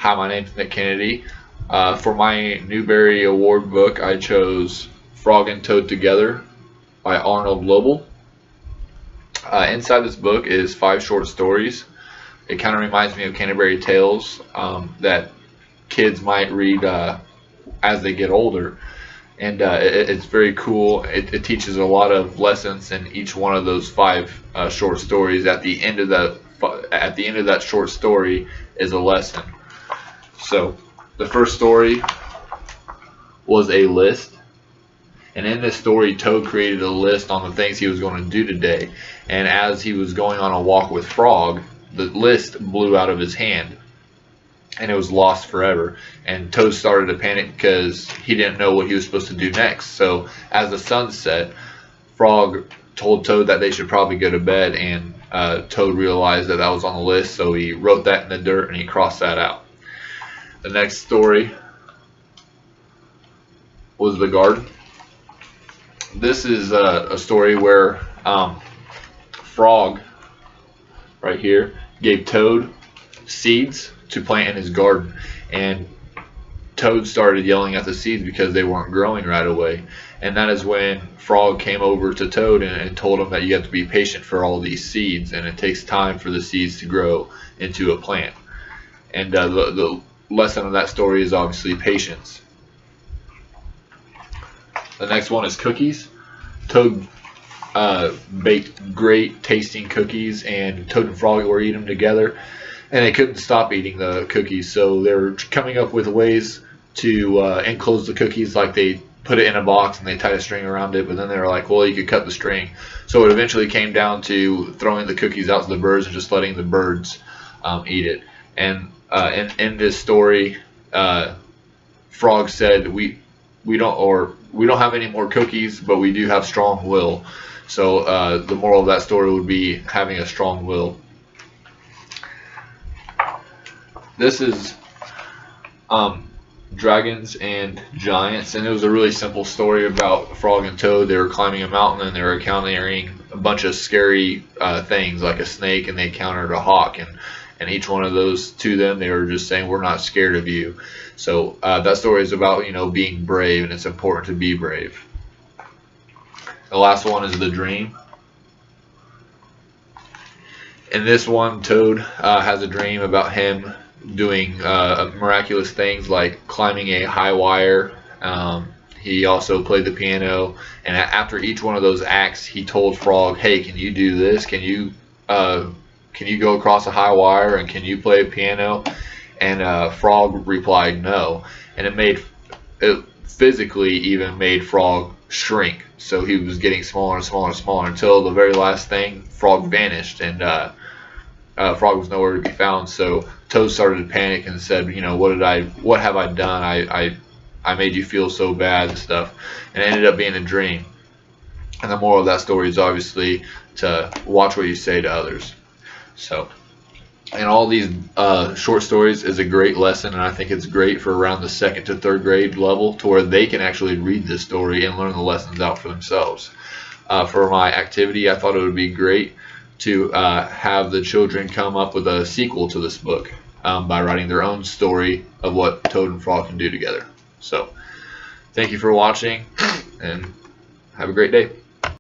Hi, my name's Nick Kennedy. For my Newbery Award book, I chose Frog and Toad Together by Arnold Lobel. Inside this book is 5 short stories. It kind of reminds me of Canterbury Tales that kids might read as they get older. And it's very cool. It teaches a lot of lessons in each one of those 5 short stories. At the end of that short story is a lesson. So the first story was a list, and in this story Toad created a list on the things he was going to do today, and as he was going on a walk with Frog, the list blew out of his hand and it was lost forever, and Toad started to panic because he didn't know what he was supposed to do next. So as the sun set, Frog told Toad that they should probably go to bed, and Toad realized that was on the list, so he wrote that in the dirt and he crossed that out. The next story was the garden. This is a story where Frog, right here, gave Toad seeds to plant in his garden, and Toad started yelling at the seeds because they weren't growing right away. And that is when Frog came over to Toad and told him that you have to be patient for all these seeds, and it takes time for the seeds to grow into a plant. And the lesson of that story is obviously patience. The next one is cookies. Toad baked great tasting cookies, and Toad and Frog were eating them together, and they couldn't stop eating the cookies, so they were coming up with ways to enclose the cookies. Like they put it in a box and they tied a string around it, but then they were like, well, you could cut the string. So it eventually came down to throwing the cookies out to the birds and just letting the birds eat it. And in this story, Frog said, we don't have any more cookies, but we do have strong will. So the moral of that story would be having a strong will. This is Dragons and Giants, and it was a really simple story about Frog and Toad. They were climbing a mountain and they were encountering a bunch of scary things like a snake, and they encountered a hawk, and each one of those to them, they were just saying, we're not scared of you. So that story is about, being brave, and it's important to be brave. The last one is the dream. In this one, Toad has a dream about him doing miraculous things like climbing a high wire. He also played the piano, and after each one of those acts, he told Frog, hey, can you do this? Can you go across a high wire, and can you play a piano? And Frog replied no, and it physically even made Frog shrink. So he was getting smaller and smaller and smaller until the very last thing, Frog vanished, and Frog was nowhere to be found. So Toad started to panic and said, what have I done? I made you feel so bad and stuff. And it ended up being a dream. And the moral of that story is obviously to watch what you say to others. So, and all these short stories is a great lesson, and I think it's great for around the 2nd to 3rd grade level, to where they can actually read this story and learn the lessons out for themselves. For my activity, I thought it would be great to have the children come up with a sequel to this book by writing their own story of what Toad and Frog can do together. So, thank you for watching, and have a great day.